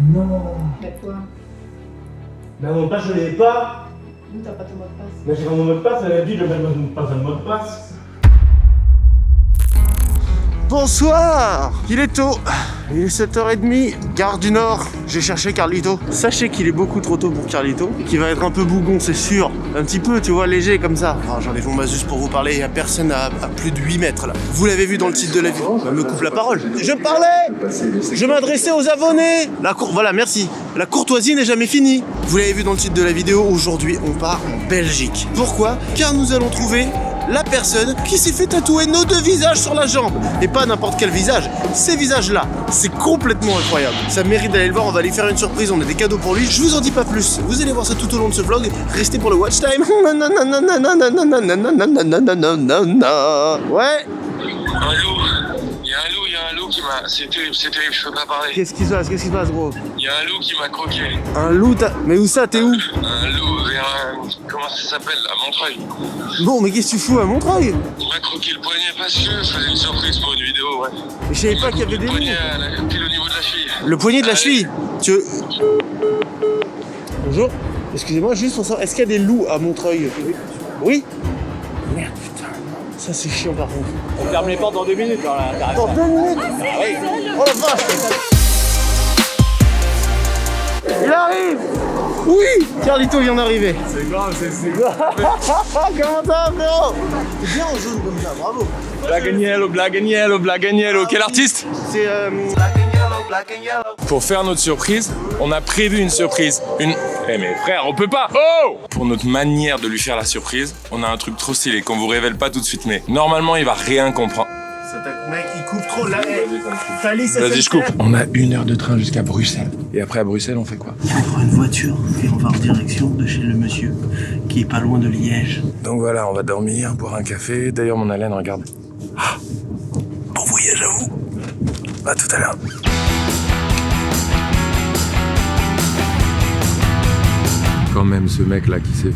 Non. Bah quoi? Mais mon mot de passe, je l'ai pas. Non, t'as pas ton mot de passe. Mais j'ai pas mon mot de passe, elle a dit de mettre pas le mot de passe. Bonsoir. Il est tôt. Il est 7h30, gare du Nord. J'ai cherché Carlito. Sachez qu'il est beaucoup trop tôt pour Carlito. Et qu'il va être un peu bougon, c'est sûr. Un petit peu, tu vois, léger comme ça. Alors, j'enlève mon Masus pour vous parler. Il n'y a personne à plus de 8 mètres là. Vous l'avez vu dans le titre de la vidéo. Elle me coupe la parole. Je parlais. Je m'adressais aux abonnés. Voilà, merci. La courtoisie n'est jamais finie. Vous l'avez vu dans le titre de la vidéo. Aujourd'hui, on part en Belgique. Pourquoi? Car nous allons trouver la personne qui s'est fait tatouer nos deux visages sur la jambe. Et pas n'importe quel visage, ces visages-là. C'est complètement incroyable. Ça mérite d'aller le voir, on va lui faire une surprise, on a des cadeaux pour lui. Je vous en dis pas plus, vous allez voir ça tout au long de ce vlog. Restez pour le watch time. Ouais. Il y a un loup qui m'a... C'est terrible, je peux pas parler. Qu'est-ce qui se passe, gros? Il y a un loup qui m'a croqué. Un loup, mais où ça, t'es où? Un loup vers comment ça s'appelle? À Montreuil. Bon, mais qu'est-ce que tu fous à Montreuil? Il m'a croqué le poignet parce que je faisais une surprise pour une vidéo, ouais. Mais je savais pas qu'il y avait des Le loups. poignet pile au niveau de la cheville. Le poignet de la cheville. Bonjour. Excusez-moi, juste pour savoir, est-ce qu'il y a des loups à Montreuil? Oui. Merde, putain. Ça, c'est chiant par contre. On ferme les portes dans 2 minutes. Là, Dans 2 minutes? Oh la vache! Il arrive! Oui! Carlito vient d'arriver. c'est grave, c'est grave. Comment ça, frérot? C'est bien en jaune comme ça, bravo. Black and yellow, black and yellow, black and yellow. Quel artiste? C'est Pour faire notre surprise, on a prévu une surprise. Eh mais frère, on peut pas. Oh! Pour notre manière de lui faire la surprise, on a un truc trop stylé qu'on vous révèle pas tout de suite, mais normalement il va rien comprendre. Mec, il coupe trop là. Vas-y, je coupe. On a 1 heure de train jusqu'à Bruxelles. Et après à Bruxelles, on fait quoi? On prend une voiture et on va en direction de chez le monsieur qui est pas loin de Liège. Donc voilà, on va dormir, boire un café. D'ailleurs, mon haleine, regarde. Ah, Bon voyage à vous. à tout à l'heure. Quand même, ce mec-là qui s'est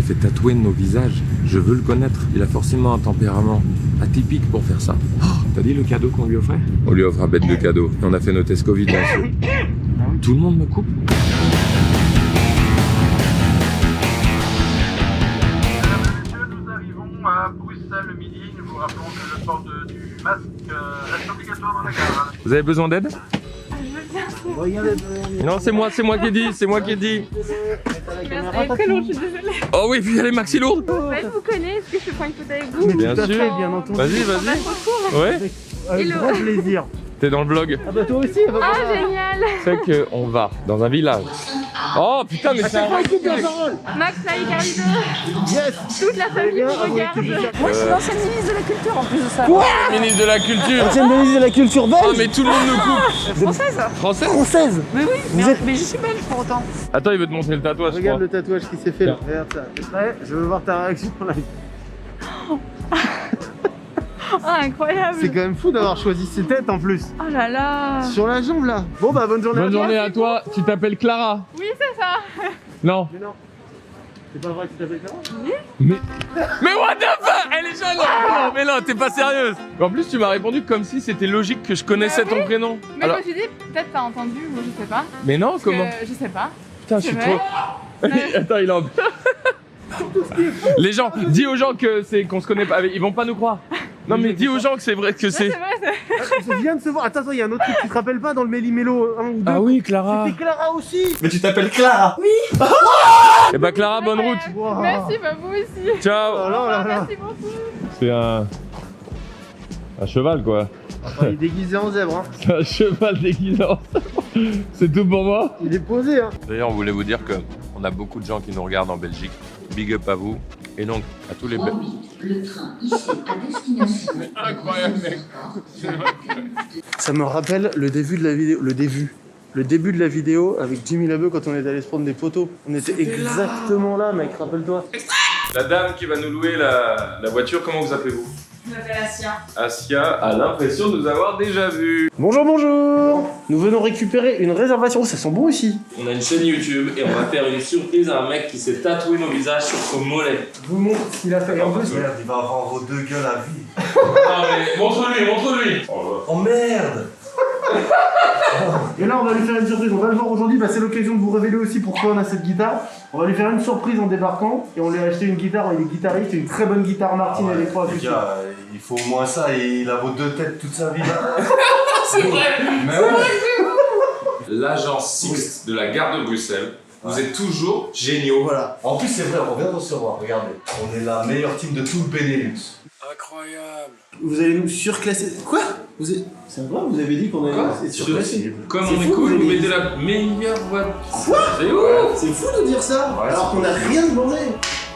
fait tatouer nos visages, je veux le connaître. Il a forcément un tempérament atypique pour faire ça. Oh, t'as dit le cadeau qu'on lui offrait? On lui offre un bête de cadeau. On a fait nos tests Covid, bien sûr. Tout le monde me coupe. Nous arrivons à Bruxelles le midi. Nous vous rappelons que le port du masque reste obligatoire dans la gare. Vous avez besoin d'aide? Non, c'est moi qui ai dit. C'est très long, je suis désolée. Oh oui, puis il y a les maxi lourdes. Ouais, je vous connais, est-ce que je peux prendre une photo avec vous? Bien sûr. bien entendu. Vas-y. Ouais. Avec grand plaisir. T'es dans le vlog. Ah bah toi aussi. Ah, génial! C'est qu'on va dans un village. Oh putain, mais c'est un... Max, là, il Carlito. Yes. Toute la famille vous regarde. Moi, je suis l'ancienne ministre de la Culture en plus de ça. Quoi? Ministre de la Culture. Ancienne ministre de la culture belge. Oh mais tout le monde nous coupe. Française? Français? Française. Mais oui, Vous êtes- mais je suis belge pour autant. Attends, il veut te montrer le tatouage, je Regarde crois. le tatouage qui s'est fait là. Regarde ça. T'es prêt? Je veux voir ta réaction là. Ah, incroyable! C'est quand même fou d'avoir choisi ces têtes en plus. Oh là là! Sur la jambe là. Bon bah bonne journée. Bonne à toi. journée à toi. Tu t'appelles Clara? Oui, c'est ça! Non. Mais non. C'est pas vrai que tu t'appelles Clara? Mais what the fuck? Elle est jeune. Non, mais non, t'es pas sérieuse. En plus, tu m'as répondu comme si c'était logique que je connaissais Bah ton oui. prénom. Mais Alors, je me suis dit, peut-être t'as entendu, ou je sais pas. mais non, Parce comment? que, je sais pas. Putain, je suis C'est vrai. trop. Attends, il en. Les gens, dis aux gens que c'est qu'on se connaît pas. Ils vont pas nous croire. Non, mais dis aux gens que c'est vrai que Ouais, c'est. c'est vrai, Je viens de se voir. Attends, il y a un autre truc. Tu te rappelles pas dans le Méli-Mélo 1 ou 2? Ah oui, Clara. C'était Clara aussi. Mais tu t'appelles Clara. Eh bah, Clara, bonne route. Wow. Merci, bah vous aussi. Ciao. Oh là là là. Merci beaucoup. C'est un cheval, quoi. Enfin, il est déguisé en zèbre. Hein. C'est un cheval déguisé en zèbre. C'est tout pour moi. Il est posé. Hein. D'ailleurs, on voulait vous dire que on a beaucoup de gens qui nous regardent en Belgique. Big up à vous. Et donc, à tous les Belges. Le train ici à destination. Incroyable, mec. Ça me rappelle le début de la vidéo. Le début de la vidéo avec Jimmy Labeu quand on est allé se prendre des photos. On était exactement là, mec, rappelle-toi. La dame qui va nous louer la voiture, comment vous appelez-vous? Je m'appelle Asia. Asia a l'impression de nous avoir déjà vus. Bonjour, bonjour. Nous venons récupérer une réservation. Oh, ça sent bon ici. On a une chaîne YouTube et on va faire une surprise à un mec qui s'est tatoué nos visages sur son mollet. Je vous montre ce qu'il a fait. En plus, Merde, il va avoir vos deux gueules à vie. Non mais montre-lui. Oh merde. Et là, on va lui faire une surprise. On va le voir aujourd'hui. Bah, c'est l'occasion de vous révéler aussi pourquoi on a cette guitare. On va lui faire une surprise en débarquant. Et on lui a acheté une guitare. Il est guitariste. C'est une très bonne guitare Martin Electro Les acoustique. gars, il faut au moins ça et il a vos deux têtes toute sa vie. C'est vrai. Mais ouais. L'agent Sixte de la gare de Bruxelles. Vous êtes toujours géniaux. Voilà. En plus, c'est vrai, on vient de recevoir. Regardez, on est la meilleure team de tout le Benelux. Incroyable. Vous allez nous surclasser. Quoi? C'est incroyable, vous avez dit qu'on allait être surclassé. Comme C'est on est fou, cool, vous vous avez mettez dit. la meilleure voiture. Quoi? C'est ouf. C'est fou de dire ça, Ouais, alors qu'on n'a rien demandé.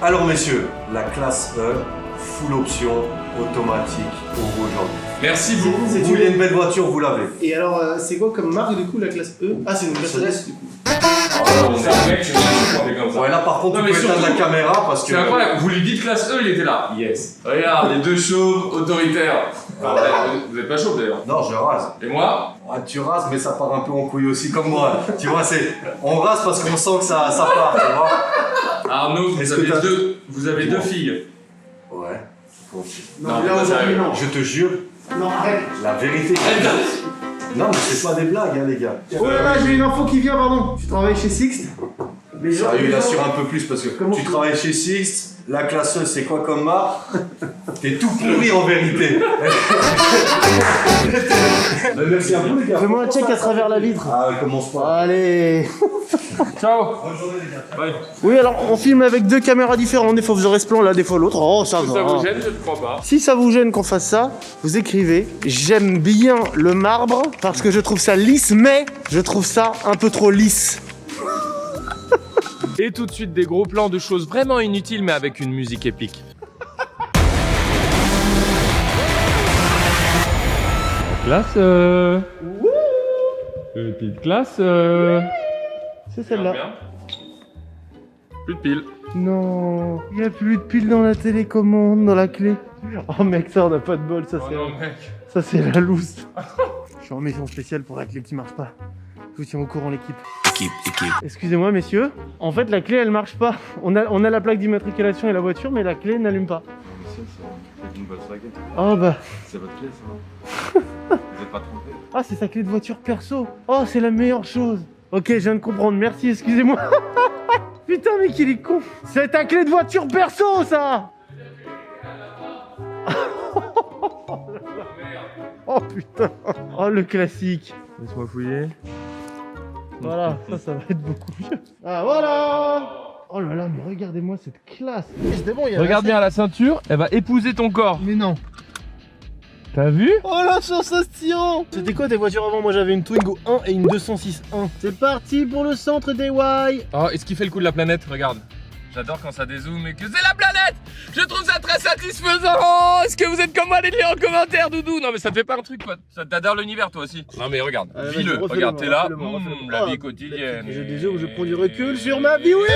Alors, messieurs, la classe E, full option, automatique, pour vous aujourd'hui. Merci beaucoup. C'est Vous voulez une belle voiture, vous l'avez. Et alors, c'est quoi comme marque du coup la classe E? Ah, c'est une Mercedes du coup. On est un mec, je comme ça. Ouais, là par contre, Non, tu mais peux éteindre la surtout, caméra parce que. C'est incroyable, vous lui dites classe E, il était là. Yes. Regarde, les deux chauves autoritaires. Vous êtes pas chauve d'ailleurs. Non, je rase. Et moi? Ouais, tu rases, mais ça part un peu en couille aussi comme moi. Tu vois, on rase parce qu'on sent que ça part, tu vois. Arnaud, Est-ce que vous avez deux filles. Ouais. Non, Non, là mais aujourd'hui, non. Je te jure, Non, arrête. la vérité. Non, mais c'est pas des blagues, hein, les gars. Oh là là, j'ai une info qui vient, pardon. Tu travailles chez Sixte? Les gens- Sérieux, les il gens- assure un peu plus parce que Comment tu tu- travailles chez Sixte, la classe E, c'est quoi comme marque? T'es tout pourri en vérité. Merci à vous, les gars. Fais-moi un check à travers la vitre. Ah, commence pas. Allez. Ciao. Bonne journée, les gars. Bye. Oui, alors on filme avec deux caméras différentes. Des fois vous aurez ce plan là, des fois l'autre. Oh, ça Si va. ça vous gêne, je ne crois pas. Si ça vous gêne qu'on fasse ça, vous écrivez « J'aime bien le marbre parce que je trouve ça lisse, mais je trouve ça un peu trop lisse. Et tout de suite des gros plans de choses vraiment inutiles mais avec une musique épique. Classe petite classe C'est celle-là. Plus de piles. Non, il n'y a plus de piles dans la télécommande, dans la clé. Oh mec, ça on a pas de bol, ça Oh c'est non mec. ça c'est la loose. Je suis en mission spéciale pour la clé qui marche pas. Je vous tiens au courant l'équipe. Excusez-moi messieurs, en fait la clé elle marche pas. On a la plaque d'immatriculation et la voiture mais la clé n'allume pas. Oh bah, C'est votre clé ça. Vous êtes pas trompé. ah c'est sa clé de voiture perso. Oh c'est la meilleure chose. Ok, je viens de comprendre, merci, excusez-moi. Putain mec il est con. C'est ta clé de voiture perso ça. Oh putain. Oh le classique. Laisse-moi fouiller. Voilà, ça va être beaucoup mieux. Ah voilà. Oh là là, mais regardez-moi cette classe. C'était bon, il y a Regarde bien la ceinture, elle va épouser ton corps. Mais non. T'as vu? Oh la sensation. C'était quoi tes voitures avant? Moi j'avais une Twingo 1 et une 206-1. C'est parti pour le centre des Y. Oh, est-ce qu'il fait le coup de la planète? Regarde. J'adore quand ça dézoome et que c'est la planète. Je trouve ça très satisfaisant. Oh, est-ce que vous êtes comme moi? Allez le lire en commentaire, Doudou. Non mais ça te fait pas un truc quoi. Ça t'adore l'univers toi aussi. Non mais regarde, Vas-y, vis-le. refais-le, Regarde, moi, t'es là. refais-le, moi, refais-le. La Oh, vie quotidienne. J'ai des yeux où je prends du recul sur ma vie, oui.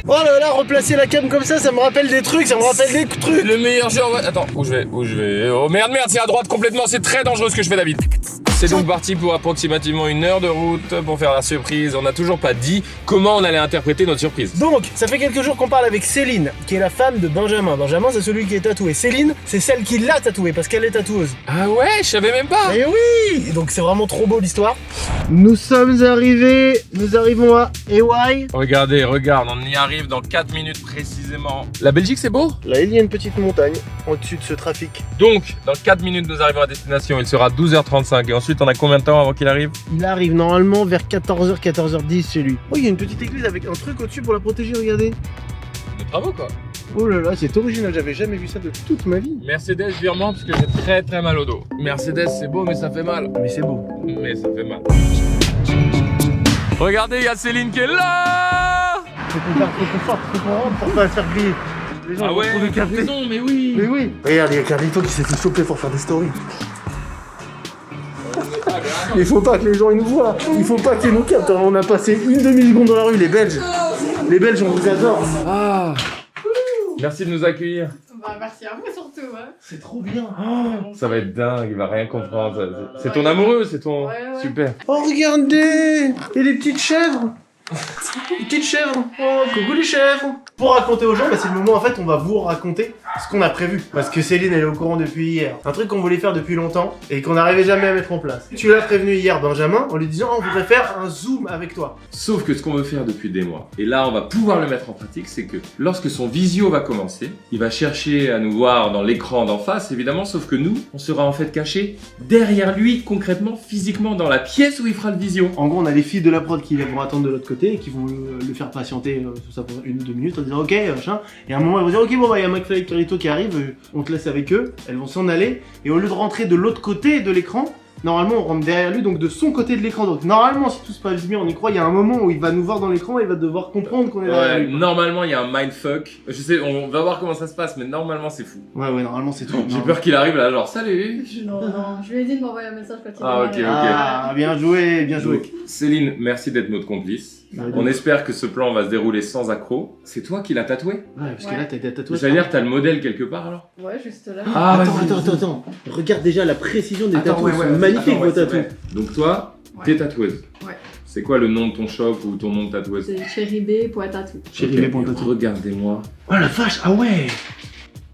Oh là là, replacer la cam comme ça me rappelle des trucs, ça me rappelle des trucs. Le meilleur jeu en vrai. Attends, où je vais? Oh merde, c'est à droite complètement. C'est très dangereux ce que je fais, David. C'est donc parti pour approximativement 1 heure de route pour faire la surprise. On n'a toujours pas dit comment on allait interpréter notre surprise. Donc, ça fait quelques jours qu'on parle avec Céline, qui est la femme de Benjamin. Benjamin, c'est celui qui est tatoué. Céline, c'est celle qui l'a tatoué parce qu'elle est tatoueuse. Ah ouais, je savais même pas. Et oui! Donc c'est vraiment trop beau l'histoire. Nous sommes arrivés, nous arrivons à EY. Regardez, regarde, on y arrive dans 4 minutes précisément. La Belgique, c'est beau? Là, il y a une petite montagne au-dessus de ce trafic. Donc, dans 4 minutes, nous arrivons à destination. Il sera 12h35. Et ensuite, on a combien de temps avant qu'il arrive? Il arrive normalement vers 14h, 14h10 chez lui. Oh, il y a une petite église avec un truc au-dessus pour la protéger, regardez. Des travaux, quoi. Oh là là, c'est original, j'avais jamais vu ça de toute ma vie. Mercedes, virement, parce que j'ai très très mal au dos. Mercedes, c'est beau, mais ça fait mal. Mais c'est beau. Mais ça fait mal. Regardez, il y a Céline qui est là. Faut qu'on sorte, faut qu'on rentre pour pas se faire griller. Les gens Ah vont ouais, trouver t'as café. raison, mais oui. Mais oui. Regarde, il y a Carlito qui s'est fait choper pour faire des stories. Il faut pas que les gens ils nous voient. Il faut pas qu'ils nous captent. On a passé une demi-seconde dans la rue, les Belges. Les Belges, on vous adore. Ah. Merci de nous accueillir. Bah, merci à vous surtout. Hein. C'est trop bien. Ça va être dingue, il va rien comprendre. C'est ton amoureux, c'est ton... Ouais. Super. Oh, regardez. Et les petites chèvres. Les petites chèvres. Oh, coucou les chèvres. Pour raconter aux gens, bah, c'est le moment en fait, on va vous raconter ce qu'on a prévu. Parce que Céline, elle est au courant depuis hier. Un truc qu'on voulait faire depuis longtemps et qu'on n'arrivait jamais à mettre en place. Tu l'as prévenu hier, Benjamin, en lui disant on voudrait faire un zoom avec toi. Sauf que ce qu'on veut faire depuis des mois, et là on va pouvoir le mettre en pratique, c'est que lorsque son visio va commencer, il va chercher à nous voir dans l'écran d'en face, évidemment, sauf que nous, on sera en fait cachés derrière lui, concrètement, physiquement, dans la pièce où il fera le visio. En gros, on a les filles de la prod qui vont attendre de l'autre côté et qui vont le faire patienter tout ça pour 1 ou 2 minutes en disant ok, machin. Et à un moment, elles vont dire ok, bon, bah, il y a McFly et Carlito qui arrivent, on te laisse avec eux. Elles vont s'en aller et au lieu de rentrer de l'autre côté de l'écran, normalement, on rentre derrière lui, donc de son côté de l'écran. Donc normalement, si tout se passe bien, on y croit, il y a un moment où il va nous voir dans l'écran et il va devoir comprendre qu'on est derrière Ouais, lui. normalement il y a un mindfuck. Je sais, on va voir comment ça se passe, mais normalement c'est fou. Ouais, normalement, c'est tout. J'ai peur qu'il arrive là, genre salut. Non, je lui ai dit de m'envoyer un message quand il Ah, va ok, arriver. Ah, bien joué, bien joué. Donc, Céline, merci d'être notre complice. On espère que ce plan va se dérouler sans accroc. C'est toi qui l'as tatoué? Ouais, parce que Ouais. là, t'as des tatouages. Ça veut dire que t'as le modèle quelque part alors? Ouais, juste là. Ah, Attends. Regarde déjà la précision des Attends, tatouages. ouais, C'est magnifique attends, vos ouais, c'est tatous. vrai. Donc toi, Ouais. t'es tatoueuse. Ouais. C'est quoi le nom de ton shop ou ton nom de tatoueuse? C'est cherryb.tattoo. Cherryb.tattoo. Regardez-moi. Oh la vache, ah ouais.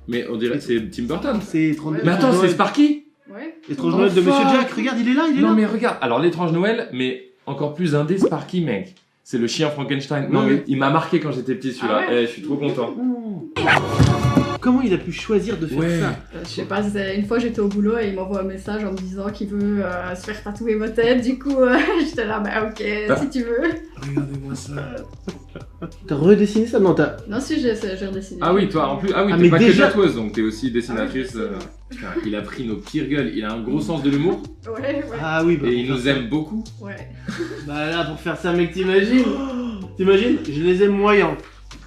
Mais on dirait que c'est Tim Burton. C'est 32. Mais attends, c'est Sparky? Ouais. Étrange Noël de Monsieur Jack, regarde, il est là, il est Non là. mais regarde, alors l'étrange Noël, mais encore plus indé Sparky mec. C'est le chien Frankenstein. Non Ouais. mais il m'a marqué quand j'étais petit celui-là. Ah ouais. Je suis trop content. Comment il a pu choisir de faire Ouais. ça? Je sais pas, une fois j'étais au boulot et il m'envoie un message en me disant qu'il veut se faire tatouer ma tête. Du coup, j'étais là, bah ok, si tu veux. Regardez-moi ça. T'as redessiné ça? Non, t'as... Non, si, j'ai redessiné. Ah oui, toi en plus, Ah, t'es mais pas déjà- que tatoueuse, donc t'es aussi dessinatrice. Ah oui, Putain, il a pris nos pires gueules, il a un gros sens de l'humour Ouais. Ah oui, bah et pour il faire nous ça. aime beaucoup. Ouais. Bah là, pour faire ça, mec, t'imagines? T'imagines? Je les aime moyens.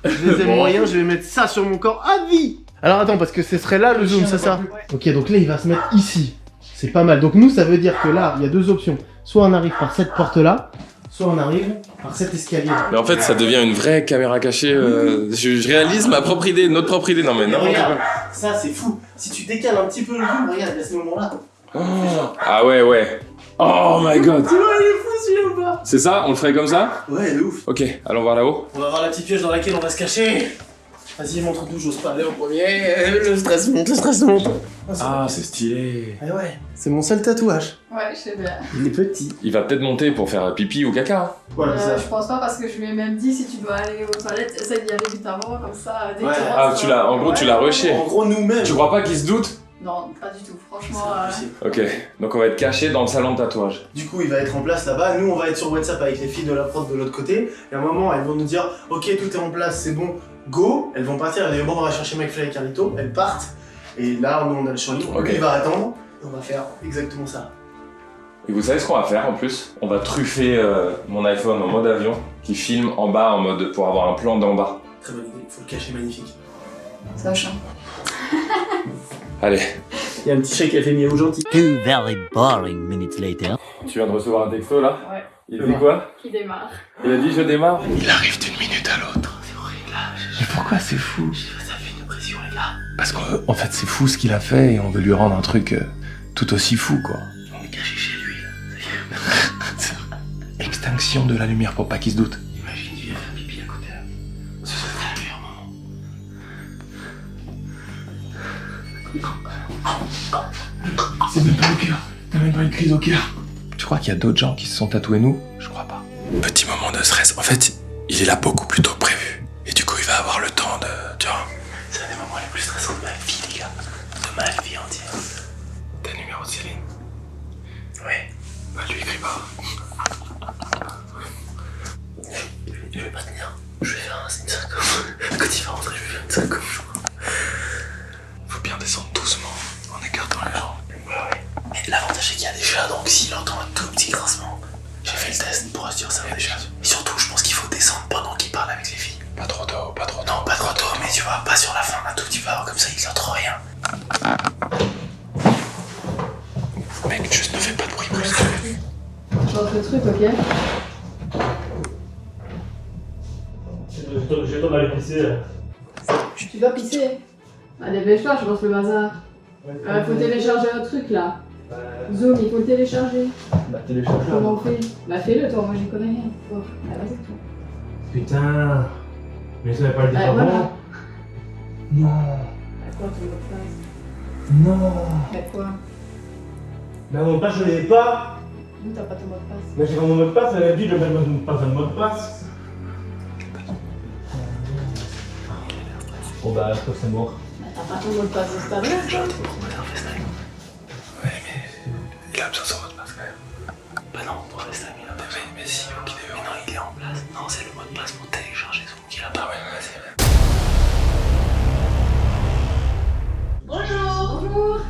Je les aime moyens, je vais mettre ça sur mon corps à vie. Alors attends, parce que ce serait là le zoom, c'est ça? Ok, donc là, il va se mettre ici. C'est pas mal. Donc nous, ça veut dire que là, il y a 2 options. Soit on arrive par cette porte-là, soit on arrive par cet escalier. Mais en fait, ça devient une vraie caméra cachée. Je réalise ma propre idée, notre propre idée. Non mais Mais n'importe regarde, quoi. ça c'est fou. Si tu décales un petit peu le zoom, regarde, à ce moment-là. Ah ouais, ouais. Oh my god. Tu vois, il est fou celui-là ou pas? C'est ça? On le ferait comme ça? Ouais, de ouf. Ok, allons voir là-haut. On va voir la petite pièce dans laquelle on va se cacher. Vas-y, montre-nous, j'ose pas aller en premier. Le stress monte, le stress monte. Ah, c'est stylé. Ah ouais, c'est mon seul tatouage. Ouais, je sais bien. Il est petit. Il va peut-être monter pour faire pipi ou caca. Voilà, ça. Je pense pas parce que je lui ai même dit si tu dois aller aux toilettes, essaye d'y aller vite avant, comme ça, dès que Ouais. tu rentres, Ah, tu l'as, en gros, tu l'as rushé. En gros, nous-mêmes. Tu crois pas qu'il se doute? Non, pas du tout, franchement. C'est pas possible. Ok, donc on va être caché dans le salon de tatouage. Du coup, il va être en place là-bas. Nous, on va être sur WhatsApp avec les filles de la prod de l'autre côté. Et à un moment, elles vont nous dire ok, tout est en place, c'est bon, go. Elles vont partir. Elles disent bon, on va chercher McFly et Carlito. Elles partent. Et là, nous, on a le champ libre. Ok. Lui, il va attendre. Et on va faire exactement ça. Et vous savez ce qu'on va faire en plus? On va truffer mon iPhone en mode avion qui filme en bas en mode pour avoir un plan d'en bas. Très bonne idée. Il faut le cacher magnifique. Ça chante. Allez, Il y a un petit chèque qui a fait miaou gentil. 2 very boring minutes later. tu viens de recevoir un texto là? Ouais. Il dit quoi? Qui démarre. Il a dit je démarre? Il arrive d'une minute à l'autre. C'est horrible là. Mais pourquoi c'est fou? Ça fait une pression, les gars. Parce qu'en fait, c'est fou ce qu'il a fait et on veut lui rendre un truc tout aussi fou, quoi. On est caché chez lui. Extinction de la lumière pour pas qu'il se doute. Imagine, il vient faire pipi à côté. Ce serait le meilleur moment. C'est même pas au cœur. T'as même pas une crise au cœur. Tu crois qu'il y a d'autres gens qui se sont tatoués nous? Je crois pas. Petit moment de stress. En fait, il est là beaucoup plus tôt que prévu. Et du coup, il va avoir le temps de... Tu vois. C'est un des moments les plus stressants de ma vie, les gars. De ma vie entière. T'as le numéro de Céline? Ouais. Bah lui écris pas. Je vais pas tenir. Je vais faire une syncophe. Quand il va rentrer, je vais faire une syncophe, je crois. Faut bien descendre doucement en écartant les jambes. Ouais. Mais l'avantage c'est qu'il y a des chats, donc s'il entend un tout petit grincement, j'ai fait le test pour se dire ça va déjà. Et surtout, je pense qu'il faut descendre pendant qu'il parle avec les filles. Pas trop tôt, pas trop tôt. Non, pas trop tôt, mais tu vois, pas sur la fin, un tout petit peu avant, comme ça il entend rien. Mec, juste ne fais pas de bruit brusque. Je rentre le truc, ok? J'ai le temps d'aller pisser. Tu dois pisser. Ah, dépêche-toi, je lance le bazar. Faut télécharger un truc là. Zoom, il faut le télécharger. Bah télécharge. Comment on fait? Bah fais-le toi, moi j'y connais rien. Oh, vas-y toi. Putain. Mais ça va pas le dire Voilà. avant. Non. quoi ton mot de passe? Non. Bah quoi? Mais mon mot de passe, je l'ai pas. Non, t'as pas ton mot de passe. Mais j'ai pas mon mot de passe, elle a dit de mettre pas le mot de passe. Bon bah, je crois que c'est mort. Bah t'as pas ton mot de passe Instagram, toi? Ouais, mais il a besoin de son mot de passe quand même. Bah non, pour rester ami là. Mais si, ok, mais non, il est en place. Non, c'est le mot de passe pour télécharger Zoom qu'il a pas. Ouais, vas-y. Bonjour.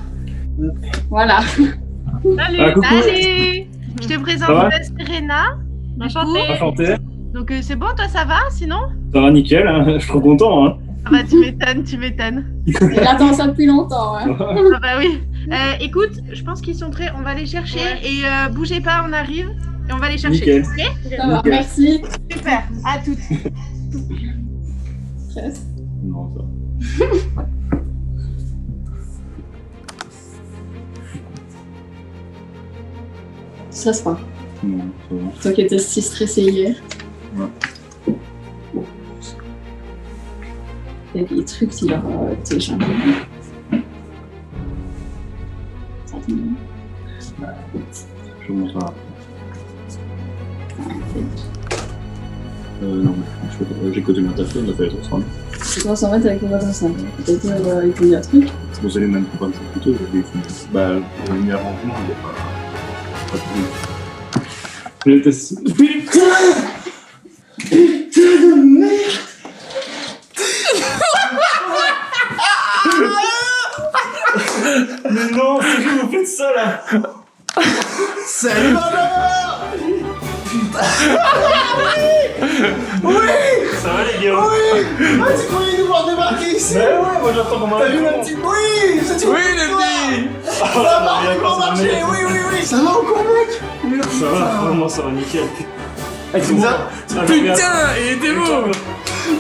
Voilà. Salut, salut. Je te présente Serena. Enchantée. Enchanté. Donc c'est bon, toi ça va sinon? Ça va nickel, hein. Je suis trop content. Hein. Ah bah tu m'étonnes, tu m'étonnes. Il attend ça depuis longtemps, hein. Ah bah oui. Écoute, je pense qu'ils sont prêts, on va les chercher et bougez pas, on arrive et on va les chercher. Nickel. Ok, Ça va, merci. super, à toutes. Stress. Non, ça. Ça se passe. Non, ça va. Toi qui étais si stressé hier. Ouais. Il y a des trucs qu'il a téléchargés. Ça te met. Je vous montre ça. Non, mais j'ai côté ma taf, on a fait les autres. Hein. C'est quoi s'en mettre avec le voisin simple? Peut-être qu'il y a un truc. Vous allez même pas me faire plutôt, j'ai fait. Bah, on a mis avant tout le monde, il est pas. Pas plus. Je te. Putain! Putain de merde! Mais non, c'est que vous faites ça là! Salut maman. Putain. Oui. Ça va les gars? Oui. Ah, tu croyais nous voir débarquer ici? Mais ouais, moi j'entends comment. T'as vu la petite... Oui, c'est tout. Oui, les filles. Ça va, on va marcher. Oui, oui, oui. Ça va encore, mec? Ça va, vraiment ça va nickel. Tu nous as... Putain, il était beau.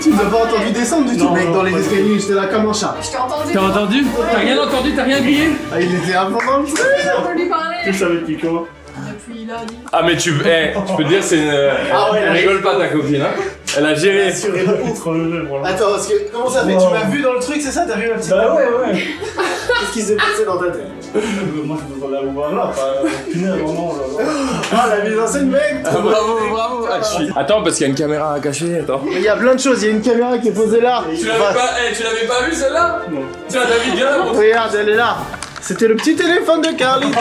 Tu nous as pas entendu descendre du tout, Non, mec, non, dans les pas du escaliers, j'étais là comme un chat. Je t'ai entendu. T'as entendu? T'as rien entendu? T'as rien grillé? Ah, il était à fond dans le truc. J'ai entendu parler. Tu savais depuis quand? Depuis lundi. Ah, mais tu peux dire, c'est une. Ah ouais, elle rigole pas ta copine, hein? Elle a géré. Assuré de ouf. Trop le jeu, voilà. Attends, parce que comment ça fait? Tu m'as vu dans le truc, c'est ça? T'as vu ma petite... Bah ouais. Qu'est-ce qui s'est passé dans ta tête? Moi je me la voir là, pas punaise, vraiment. Ah, la mise en scène, mec! Ah, bravo. Ah, je suis... Attends, parce qu'il y a une caméra à cacher, attends. Mais il y a plein de choses, il y a une caméra qui est posée là. Tu l'avais pas vu celle-là? Non. Tiens, David, viens là. Regarde, elle est là. C'était le petit téléphone de Carlito.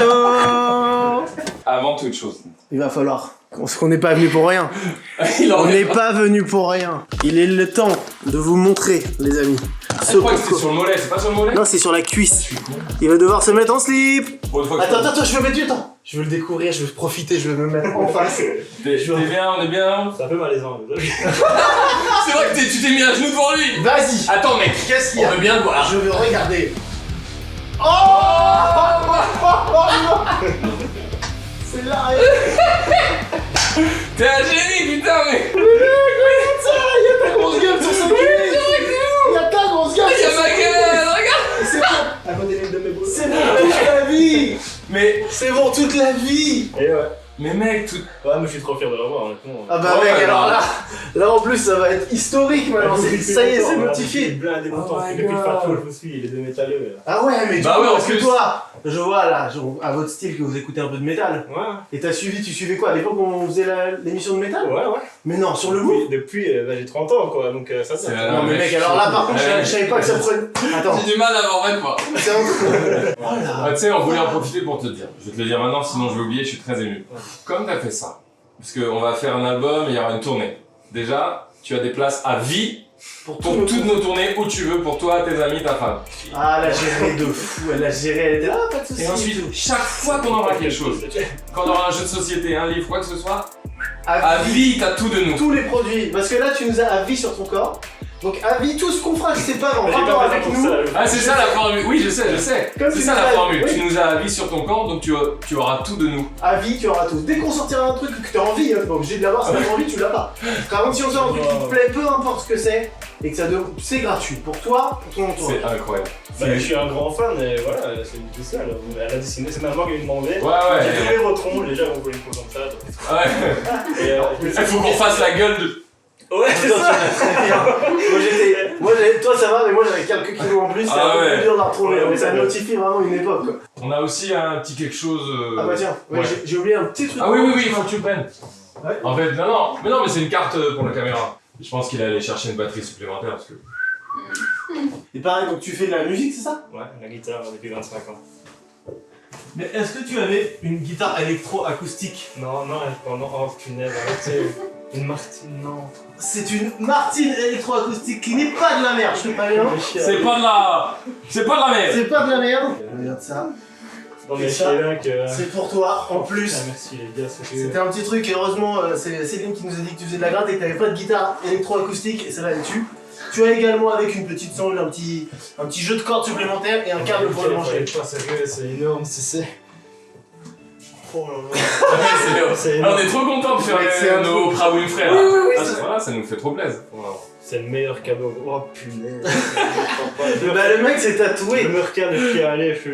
Avant toute chose. Il va falloir. Parce qu'on n'est pas venu pour rien. Il en On est n'est pas venu pour rien. Il est le temps de vous montrer, les amis. Je crois que c'était sur le mollet, c'est pas sur le mollet? Non, c'est sur la cuisse. Il va devoir se mettre en slip. Pour une fois que Attends, je veux mettre du temps. Je veux le découvrir, je veux profiter, je veux me mettre en face. T'es bien, on est bien. C'est un peu malaisant. C'est vrai que tu t'es mis à genoux devant lui. Vas-y. Attends, mec. Qu'est-ce qu'il y On a? veut bien le voir. Je veux regarder. Oh, c'est là. T'es un génie, putain, mais. Il y a ta grosse gueule sur sa cuisse. Il y a ta grosse gueule. Il y a ma gueule, regarde. C'est bon. C'est bon toute la vie. Mais. C'est bon toute la vie. Et ouais. Mais mec, tout. Ouais, mais je suis trop fier de l'avoir, honnêtement. Ah bah Ouais, mec, alors bah. là en plus ça va être historique maintenant. Ça y est, c'est notifié. Blindé longtemps. Oh my Depuis le God. Fat Fall, je vous suis, il est de métalleux. Ah ouais, mais du Bah coup, ouais, en parce que plus. toi, je vois là, à votre style que vous écoutez un peu de métal. Ouais. Et tu suivais quoi? À l'époque où on faisait l'émission de métal? Ouais. Mais non, sur le move. Depuis j'ai 30 ans, quoi, donc ça C'est ça. Non mais mec, alors là par contre, je savais pas que ça prenait... Attends, J'ai du mal à m'en remettre, moi. c'est un truc... Ah, tu sais, on voulait en profiter pour te dire. Je vais te le dire maintenant, sinon je vais oublier, je suis très ému. Comme t'as fait ça, parce qu'on va faire un album et il y aura une tournée. Déjà, tu as des places à vie pour toutes nos tournées, où tu veux, pour toi, tes amis, ta femme. Ah, la gérée de fou, elle a géré, elle était là, pas de soucis. Et ensuite, chaque fois qu'on aura quelque chose, quand on aura un jeu de société, un livre, quoi que ce soit, à vie, t'as tout de nous. Tous les produits, parce que là tu nous as à vie sur ton corps. Donc à vie, tout ce qu'on fera, je sais pas, en rapport avec nous. Ah, c'est ça la formule. Oui, je sais. Comme C'est tu ça la nous as- formule. oui. Tu nous as à vie sur ton corps, donc tu auras tout de nous. À vie, tu auras tout. Dès qu'on sortira un truc que tu as envie, t'es pas obligé de l'avoir, si t'as pas envie, tu l'as pas. Par contre, si on sort un truc qui te plaît, peu importe ce que c'est, et que c'est gratuit pour toi, pour ton entourage. C'est incroyable. Bah, je suis un grand fan et voilà, c'est une spéciale. Elle a dessiné, c'est ma maman qui m'a demandé. Ouais. J'ai fait les retrons, déjà on voulait une pose comme ça. Ouais. Et Il faut qu'on fasse la gueule de. Ouais, c'est ça. Toi ça va, mais moi j'avais quelques kilos en plus, c'est un peu dur d'en retrouver. Mais ça notifie vraiment une époque quoi. On a aussi un petit quelque chose. Ah bah tiens, ouais. j'ai oublié un petit truc. Ah oui, il faut que tu le prennes. Ouais. En fait, non, mais c'est une carte pour la caméra. Je pense qu'il allait chercher une batterie supplémentaire parce que. Et pareil, donc tu fais de la musique, c'est ça? Ouais, la guitare depuis 25 ans. Mais est-ce que tu avais une guitare électro-acoustique? Non, oh punaise, arrêtez. Une Martine, non. C'est une Martine électro-acoustique qui n'est pas de la merde, je te préviens. C'est pas de la merde. C'est pas de la merde. Regarde ça. Non mais c'est pour toi en plus. Ah, merci les gars, c'était un petit truc et heureusement c'est Céline qui nous a dit que tu faisais de la gratte et que t'avais pas de guitare électro-acoustique et celle-là elle tue. Tu as également avec une petite sangle un petit jeu de cordes supplémentaire et un câble pour le brancher. Pas sérieux, c'est énorme, c'est. Oh là là. C'est on est trop contents de faire nos Oprah Winfrey là. Oui, voilà, ça nous fait trop plaisir. Wow. C'est le meilleur cadeau. Oh punaise. Bah le mec s'est tatoué. Je me recale le pied à aller, je suis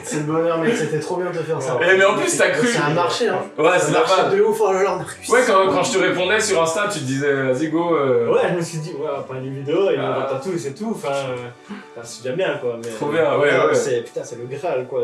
c'est le bonheur mec, c'était trop bien de te faire ça. Mais en plus t'as cru. Ça a marché hein. Ouais, c'est marché de ouf, oh là là. Ouais, quand je te répondais sur Insta, tu te disais vas-y go. Ouais, je me suis dit, ouais, après une vidéo, il va tatouer, c'est tout. Enfin, c'est déjà bien quoi. Mais, trop bien, ouais. Putain, c'est le Graal quoi.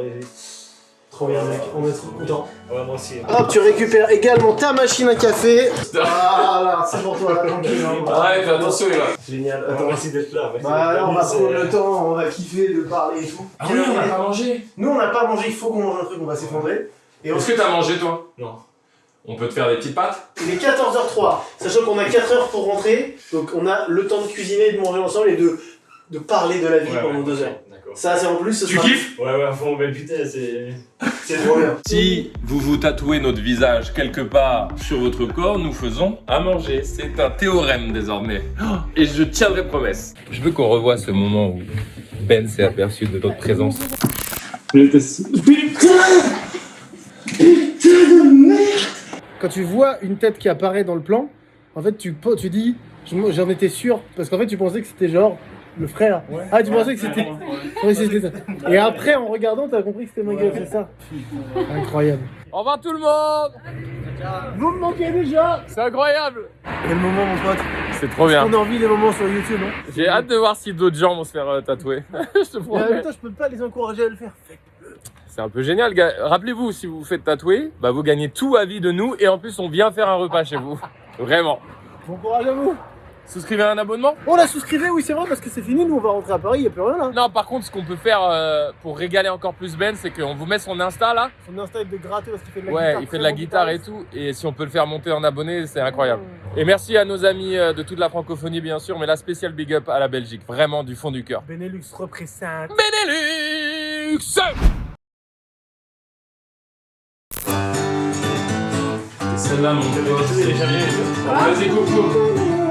Trop bien mec, on est trop contents. Ouais, moi aussi. Hop, tu récupères également ta machine à café. Ah là, c'est pour toi là, tranquille. Arrête, attention les gars. Génial, Attends, merci d'être là. Bah là, on va prendre le temps, on va kiffer de parler et tout. Ah oui, on n'a pas mangé. Nous on n'a pas mangé, il faut qu'on mange un truc, on va s'effondrer. Est-ce que t'as mangé toi? Non. On peut te faire des petites pâtes? Il est 14h03, sachant qu'on a 4 heures pour rentrer, donc on a le temps de cuisiner, de manger ensemble et de parler de la vie pendant 2 heures. Ça, c'est en plus. Tu kiffes? Ouais, bon, mais putain, c'est trop bien. Si vous tatouez notre visage quelque part sur votre corps, nous faisons à manger. C'est un théorème désormais. Et je tiendrai promesse. Je veux qu'on revoie ce moment où Ben s'est aperçu de notre présence. Quand tu vois une tête qui apparaît dans le plan, en fait, tu dis, j'en étais sûr, parce qu'en fait, tu pensais que c'était genre le frère. Ouais. Ah, tu pensais que c'était. Oui, c'était ça. Et après, en regardant, t'as compris que c'était ma gueule, c'est ça. Incroyable. Au revoir tout le monde. Vous me manquez déjà. C'est incroyable. Quel moment, mon pote. C'est trop bien. On a envie des moments sur YouTube, hein. J'ai hâte de voir si d'autres gens vont se faire tatouer. Je te promets. Et en même temps, je peux pas les encourager à le faire. C'est un peu génial, gars. Rappelez-vous, si vous vous faites tatouer, bah vous gagnez tout à vie de nous et en plus on vient faire un repas chez vous. Vraiment. Bon courage à vous. Souscrivez à un abonnement? On l'a souscrivé, oui c'est vrai, parce que c'est fini, nous on va rentrer à Paris, il n'y a plus rien là. Non, par contre, ce qu'on peut faire pour régaler encore plus Ben, c'est qu'on vous met son Insta là. Son Insta est de gratter parce qu'il fait de la guitare. guitare. Ouais, il fait de la guitare et tout. Et si on peut le faire monter en abonnés, c'est incroyable. Et merci à nos amis de toute la francophonie, bien sûr, mais la spéciale big up à la Belgique. Vraiment du fond du cœur. Benelux représente. Benelux! Celle-là, mon pote. Vas-y, Coco.